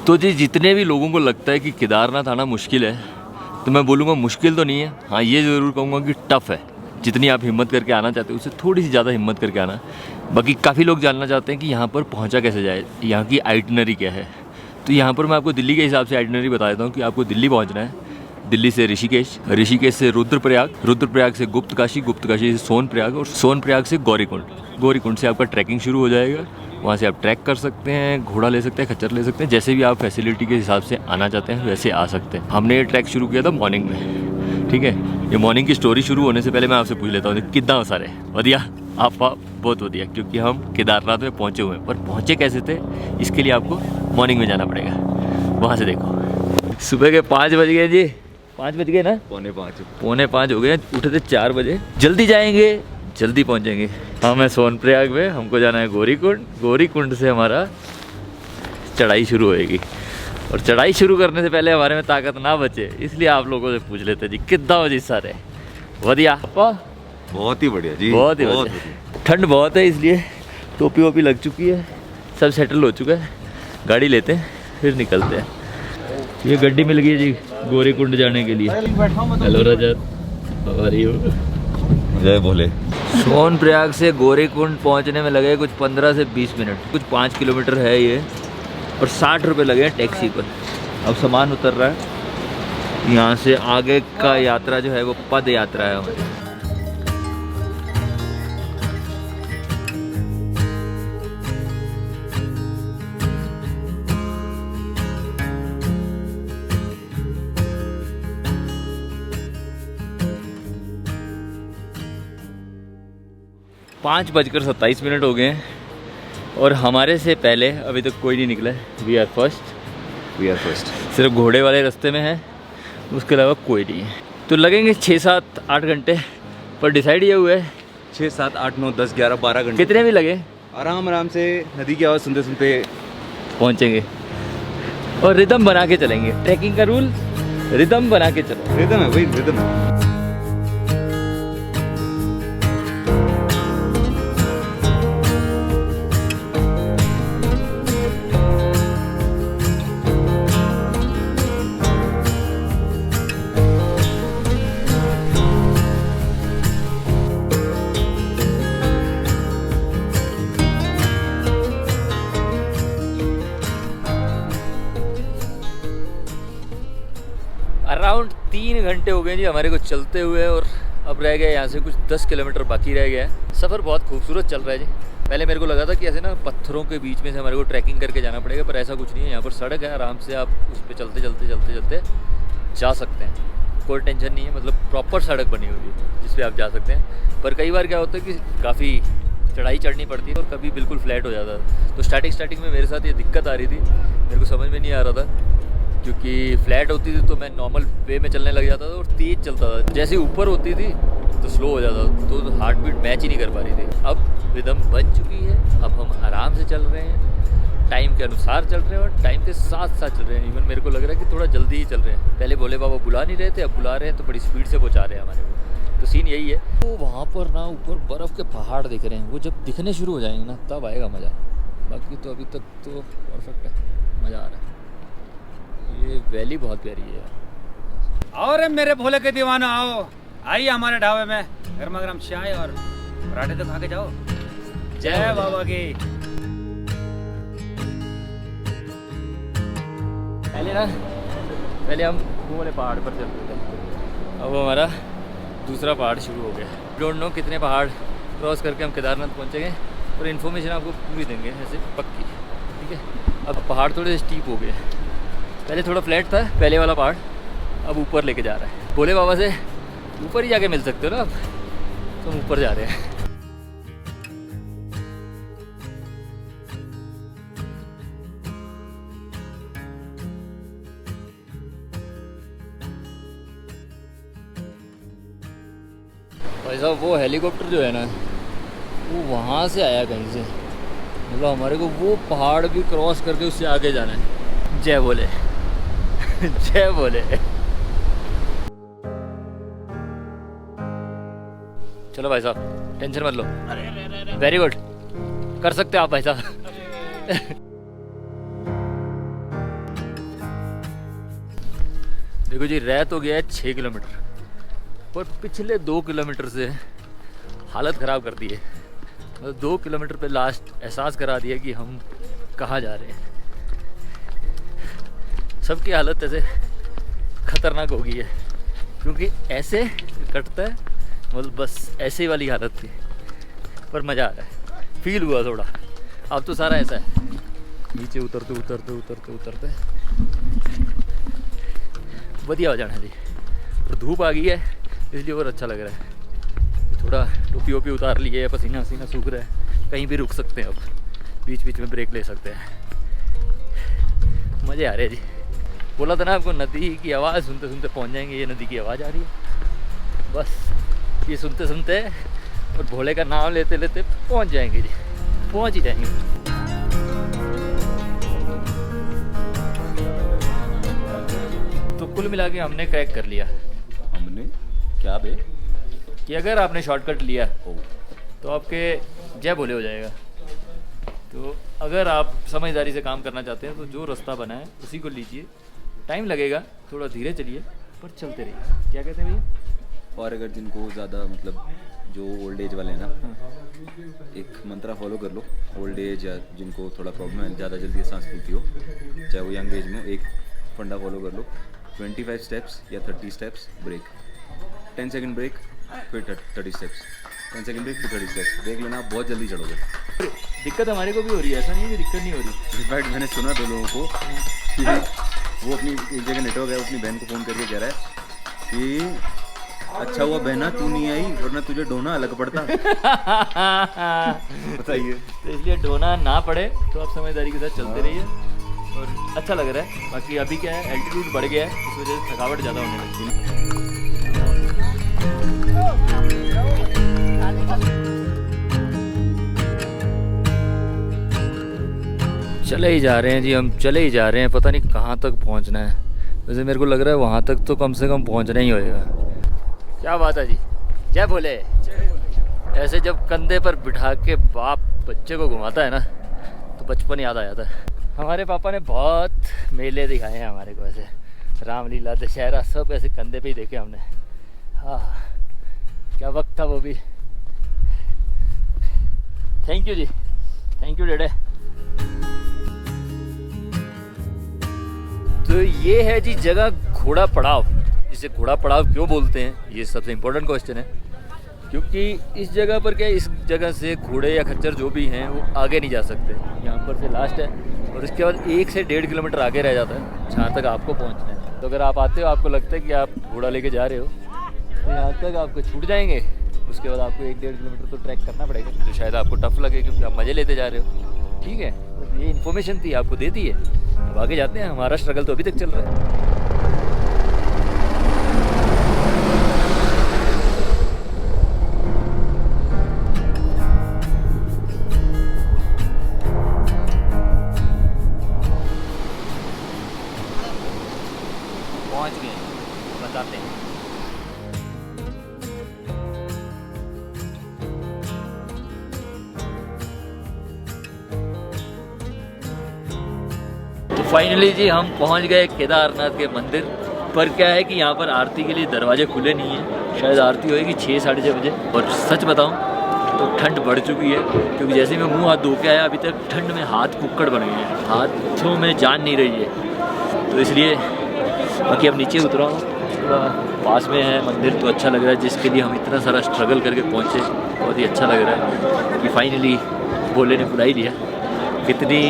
तो जी जितने भी लोगों को लगता है कि केदारनाथ आना मुश्किल है, तो मैं बोलूँगा मुश्किल तो नहीं है। हाँ, ये ज़रूर कहूँगा कि टफ़ है। जितनी आप हिम्मत करके आना चाहते हो उससे थोड़ी सी ज़्यादा हिम्मत करके आना। बाकी काफ़ी लोग जानना चाहते हैं कि यहाँ पर पहुँचा कैसे जाए, यहाँ की आइटनरी क्या है। तो यहाँ पर मैं आपको दिल्ली के हिसाब से आइटनरी बता देता हूँ कि आपको दिल्ली पहुँचना है। दिल्ली से ऋषिकेश, ऋषिकेश से रुद्रप्रयाग, रुद्रप्रयाग से गुप्तकाशी, गुप्तकाशी से सोनप्रयाग और सोनप्रयाग से गौरीकुंड। गौरीकुंड से आपका ट्रैकिंग शुरू हो जाएगा। वहाँ से आप ट्रैक कर सकते हैं, घोड़ा ले सकते हैं, खच्चर ले सकते हैं, जैसे भी आप फैसिलिटी के हिसाब से आना चाहते हैं वैसे आ सकते हैं। हमने ये ट्रैक शुरू किया था मॉर्निंग में, ठीक है। ये मॉर्निंग की स्टोरी शुरू होने से पहले मैं आपसे पूछ लेता हूँ कितना सारे वधिया आप बहुत वधिया, क्योंकि हम केदारनाथ में पहुँचे हुए हैं। पर पहुँचे कैसे थे इसके लिए आपको मॉर्निंग में जाना पड़ेगा। वहाँ से देखो, सुबह के 5 बज गए जी, 5 बज गए ना, पौने 5 हो गए। उठे थे 4 बजे। जल्दी जाएंगे, जल्दी पहुंचेंगे। हम हैं सोनप्रयाग में, हमको जाना है गौरीकुंड। गौरीकुंड से हमारा चढ़ाई शुरू होएगी। और चढ़ाई शुरू करने से पहले हमारे में ताकत ना बचे, इसलिए आप लोगों से पूछ लेते जी कितना बजे सारे वधिया। बहुत ही बढ़िया जी, बहुत ही बढ़िया। ठंड बहुत है इसलिए टोपी वोपी लग चुकी है, सब सेटल हो चुका है। गाड़ी लेते हैं फिर निकलते हैं। ये गड्डी मिल गई है जी गौरीकुंड जाने के लिए। Hello Rajat, how are you? जय भोले। सोनप्रयाग से गौरीकुंड पहुंचने में लगे कुछ 15 से 20 मिनट, कुछ 5 किलोमीटर है ये। और 60 रुपये लगे हैं टैक्सी पर। अब सामान उतर रहा है। यहाँ से आगे का यात्रा जो है वो पद यात्रा है हमारी। 5:27 हो गए हैं और हमारे से पहले अभी तक कोई नहीं निकला है। We are first. सिर्फ घोड़े वाले रास्ते में है, उसके अलावा कोई नहीं है। तो लगेंगे 6-7-8 घंटे, पर डिसाइड ये हुआ है 6, 7, 8, 9, 10, 11, 12 घंटे कितने भी लगे आराम से नदी की आवाज़ सुनते सुनते पहुँचेंगे। और रिदम बना के चलेंगे। ट्रैकिंग का रूल, रिदम बना के चलो। रिदम है, वही रिदम है। अराउंड 3 घंटे हो गए जी हमारे को चलते हुए, और अब रह गया यहाँ से कुछ 10 किलोमीटर बाकी रह गया है। सफ़र बहुत खूबसूरत चल रहा है जी। पहले मेरे को लगा था कि ऐसे ना पत्थरों के बीच में से हमारे को ट्रैकिंग करके जाना पड़ेगा, पर ऐसा कुछ नहीं है। यहाँ पर सड़क है, आराम से आप उस पर चलते जा सकते हैं। कोई टेंशन नहीं है, मतलब प्रॉपर सड़क बनी हुई है जिस पर आप जा सकते हैं। पर कई बार क्या होता है कि काफ़ी चढ़ाई चढ़नी पड़ती है और कभी बिल्कुल फ्लैट हो जाता है। तो स्टार्टिंग में मेरे साथ ये दिक्कत आ रही थी, मेरे को समझ में नहीं आ रहा था, क्योंकि फ्लैट होती थी तो मैं नॉर्मल वे में चलने लग जाता था और तेज़ चलता था। जैसे ऊपर होती थी तो स्लो हो जाता था, तो हार्ट बीट मैच ही नहीं कर पा रही थी। अब रिदम बन चुकी है, अब हम आराम से चल रहे हैं, टाइम के अनुसार चल रहे हैं और टाइम के साथ साथ चल रहे हैं। इवन मेरे को लग रहा है कि थोड़ा जल्दी ही चल रहे हैं। पहले भोले बाबा बुला नहीं रहे थे, अब बुला रहे हैं तो बड़ी स्पीड से पहुँचा रहे हैं हमारे को। तो सीन यही है। तो वहाँ पर ना ऊपर बर्फ़ के पहाड़ दिख रहे हैं, वो जब दिखने शुरू हो जाएंगे ना तब आएगा मज़ा। बाकी तो अभी तक तो परफेक्ट है, मज़ा आ रहा है। ये वैली बहुत प्यारी है यार। और मेरे भोले के दीवाना, आओ आइए हमारे ढाबे में, गर्मा गर्म चाय और पराठे तो खा के जाओ। जय बाबा की। पहले हम वो वाले पहाड़ पर चलते थे, अब हमारा दूसरा पहाड़ शुरू हो गया। डोंट नो कितने पहाड़ क्रॉस करके हम केदारनाथ पहुँचेंगे, और इन्फॉर्मेशन आपको पूरी देंगे ऐसे पक्की, ठीक है। अब पहाड़ थोड़े स्टीप हो गए, पहले थोड़ा फ्लैट था पहले वाला पहाड़, अब ऊपर लेके जा रहा है। भोले बाबा से ऊपर ही जाके मिल सकते हो ना, अब तो हम ऊपर जा रहे हैं। भाई साहब वो हेलीकॉप्टर जो है ना, वो वहाँ से आया कहीं से, मतलब हमारे को वो पहाड़ भी क्रॉस करके उससे आगे जाना है। जय भोले जय भोले। चलो भाई साहब टेंशन मत लो, वेरी गुड, कर सकते हो आप भाई साहब। देखो जी, रह तो गया है 6 किलोमीटर, पर पिछले 2 किलोमीटर से हालत ख़राब कर दी है। मतलब 2 किलोमीटर पे लास्ट एहसास करा दिया कि हम कहाँ जा रहे हैं। सबकी हालत ऐसे ख़तरनाक हो गई है, क्योंकि ऐसे कटता है, मतलब बस ऐसे वाली हालत थी। पर मज़ा आ रहा है, फील हुआ थोड़ा। अब तो सारा ऐसा है, नीचे उतरते उतरते उतरते उतरते बढ़िया हो जाना जी। और धूप आ गई है, इसलिए और अच्छा लग रहा है। थोड़ा टोपी वोपी उतार लिए, पसीना वसीना सूख रहा है, कहीं भी रुक सकते हैं। अब बीच बीच में ब्रेक ले सकते हैं। मज़े आ रहे हैं जी। बोला था ना आपको, नदी की आवाज़ सुनते सुनते पहुंच जाएंगे। ये नदी की आवाज़ आ रही है, बस ये सुनते सुनते और भोले का नाम लेते लेते पहुंच जाएंगे जी, पहुंच ही जाएंगे। तो कुल मिला के हमने क्रैक कर लिया हमने क्या बे? कि अगर आपने शॉर्टकट लिया तो आपके जय भोले हो जाएगा। तो अगर आप समझदारी से काम करना चाहते हैं तो जो रास्ता बना है उसी को लीजिए। टाइम लगेगा, थोड़ा धीरे चलिए, पर चलते रहिए। क्या कहते हैं भैया? और अगर जिनको ज़्यादा मतलब जो ओल्ड एज वाले हैं ना, एक मंत्रा फॉलो कर लो। ओल्ड एज या जिनको थोड़ा प्रॉब्लम है, ज़्यादा जल्दी सांस फूलती हो, चाहे वो यंग एज में, एक फंडा फॉलो कर लो। 25 स्टेप्स या 30 स्टेप्स ब्रेक, 10 सेकंड ब्रेक, फिर 30 स्टेप्स, 10 सेकंड ब्रेक, फिर 30 स्टेप्स। देख लेना, आप बहुत जल्दी चढ़ोगे। दिक्कत हमारे को भी हो रही है, ऐसा नहीं है कि दिक्कत नहीं हो रही। इनफैक्ट मैंने सुना 2 लोगों को कि वो अपनी एक जगह नेटवर्क है, अपनी बहन को फ़ोन करके कह रहा है कि अच्छा हुआ बहना तू नहीं आई, वरना तुझे डोना अलग पड़ता। बताइए। तो इसलिए डोना ना पड़े तो आप समझदारी के साथ चलते रहिए, और अच्छा लग रहा है। बाकी अभी क्या है, एल्टीट्यूड बढ़ गया है, इस वजह से थकावट ज़्यादा होने लगती है। चले ही जा रहे हैं जी, हम चले ही जा रहे हैं। पता नहीं कहाँ तक पहुँचना है। वैसे मेरे को लग रहा है वहाँ तक तो कम से कम पहुँचना ही होएगा। क्या बात है जी, जय भोले। ऐसे जब कंधे पर बिठा के बाप बच्चे को घुमाता है ना, तो बचपन याद आ जाता है। हमारे पापा ने बहुत मेले दिखाए हैं हमारे को, ऐसे रामलीला, दशहरा, सब ऐसे कंधे पे ही देखे हमने। हाँ, क्या वक्त था वो भी। थैंक यू जी, थैंक यू डेडे। तो ये है जी जगह घोड़ा पड़ाव। इसे घोड़ा पड़ाव क्यों बोलते हैं, ये सबसे इम्पोर्टेंट क्वेश्चन है। क्योंकि इस जगह पर क्या है, इस जगह से घोड़े या खच्चर जो भी हैं वो आगे नहीं जा सकते। यहाँ पर से लास्ट है, और इसके बाद 1 से 1.5 किलोमीटर आगे रह जाता है जहाँ तक आपको पहुँचना है। तो अगर आप आते हो, आपको लगता है कि आप घोड़ा लेके जा रहे हो, तो यहाँ तक आपको छूट जाएंगे। उसके बाद आपको 1-1.5 किलोमीटर तो ट्रैक करना पड़ेगा, जो शायद आपको टफ लगे क्योंकि आप मज़े लेते जा रहे हो। ठीक है, तो ये इन्फॉर्मेशन थी, आपको दे दी है। अब आगे जाते हैं, हमारा स्ट्रगल तो अभी तक चल रहा है। पहुंच गए, बताते हैं। तो फाइनली जी हम पहुंच गए केदारनाथ के मंदिर पर। क्या है कि यहाँ पर आरती के लिए दरवाजे खुले नहीं हैं, शायद आरती होएगी 6-6:30 बजे। और सच बताऊँ तो ठंड बढ़ चुकी है, क्योंकि जैसे मैं मुंह हाथ धो के आया, अभी तक ठंड में हाथ कुक्कड़ बन गए हैं, हाथों में जान नहीं रही है। तो इसलिए बाकी अब नीचे उतरा हूँ, थोड़ा पास में है मंदिर, तो अच्छा लग रहा है। जिसके लिए हम इतना सारा स्ट्रगल करके पहुँचे, बहुत ही अच्छा लग रहा है कि फाइनली भोले ने बुला ही लिया। कितनी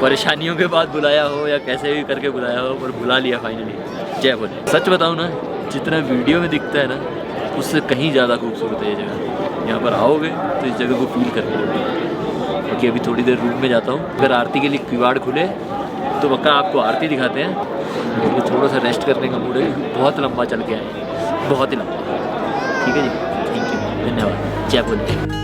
परेशानियों के बाद बुलाया हो या कैसे भी करके बुलाया हो, पर बुला लिया फाइनली। जय भोले। सच बताऊँ ना, जितना वीडियो में दिखता है ना, उससे कहीं ज़्यादा खूबसूरत है ये जगह। यहाँ पर आओगे तो इस जगह को फील करके लोगे। क्योंकि अभी थोड़ी देर रूम में जाता हूँ, अगर आरती के लिए किवाड़ खुले तो पक्का आपको आरती दिखाते हैं। ये थोड़ा सा रेस्ट करने का मूड है, बहुत लंबा चल के आए, बहुत ही लंबा। ठीक है जी, थैंक यू, धन्यवाद। जय भोले।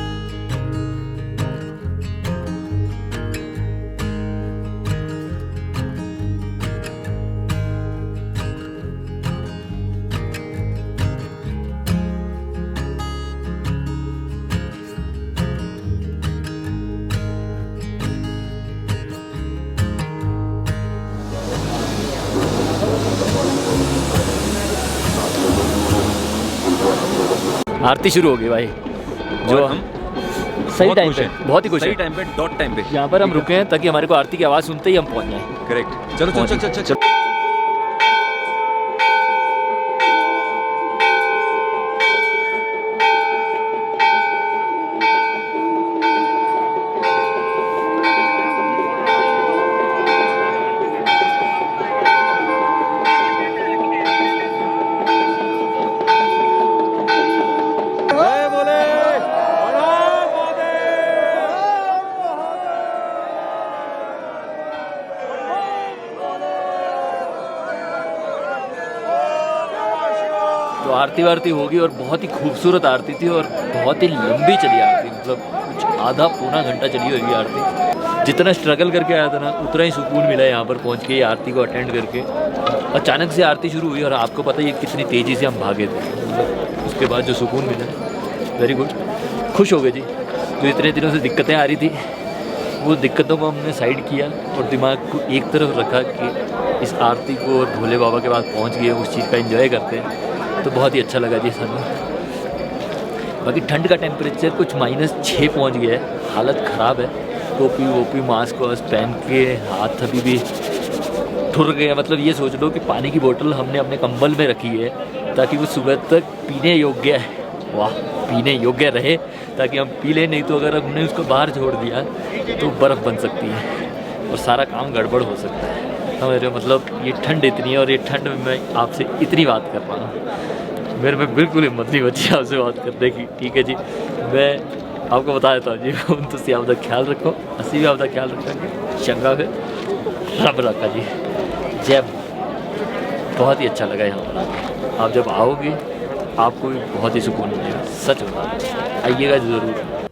आरती शुरू हो गई भाई, जो और हम सही बहुत टाइम खुश पे, हैं। बहुत ही खुश सही है। टाइम पे, डॉट टाइम पे यहाँ पर हम रुके हैं ताकि हमारे को आरती की आवाज़ सुनते ही हम पहुँच जाएं। करेक्ट। चलो चल चल चल चल। तो आरती वारती होगी और बहुत ही खूबसूरत आरती थी और बहुत ही लंबी चली आरती, मतलब कुछ आधा पौना घंटा चली होगी आरती। जितना स्ट्रगल करके आया था ना उतना ही सुकून मिला यहाँ पर पहुँच के आरती को अटेंड करके। अचानक से आरती शुरू हुई और आपको पता ही है कितनी तेज़ी से हम भागे थे, मतलब उसके बाद जो सुकून मिला, वेरी गुड, खुश हो गए जी। जो इतने दिनों से दिक्कतें आ रही थी वो दिक्कतों को हमने साइड किया और दिमाग को एक तरफ रखा कि इस आरती को और भोले बाबा के पास पहुँच गए, उस चीज़ का एंजॉय करते हैं, तो बहुत ही अच्छा लगा जी सर। बाकी ठंड का टेम्परेचर कुछ -6 पहुंच गया है, हालत ख़राब है। टोपी वोपी मास्क वास्क पहन के हाथ अभी भी ठुर गए, मतलब ये सोच लो कि पानी की बोतल हमने अपने कंबल में रखी है ताकि वो सुबह तक पीने योग्य है, वाह, पीने योग्य रहे ताकि हम पी लें, नहीं तो अगर हमने उसको बाहर छोड़ दिया तो बर्फ़ बन सकती है और सारा काम गड़बड़ हो सकता है। मेरे मतलब ये ठंड इतनी है और ये ठंड में मैं आपसे इतनी बात कर रहा हूँ, मेरे में बिल्कुल हिम्मत नहीं बची आपसे बात करने की। ठीक है जी, मैं आपको बता देता हूँ जी, तो से आपका ख्याल रखो, हंसी भी आपका ख्याल रखेंगे, चंगा फिर रब रखा जी। जय, बहुत ही अच्छा लगा यहाँ पर आके। आप जब आओगे आपको भी बहुत ही सुकून मिलेगा, सच बता, आइएगा ज़रूर।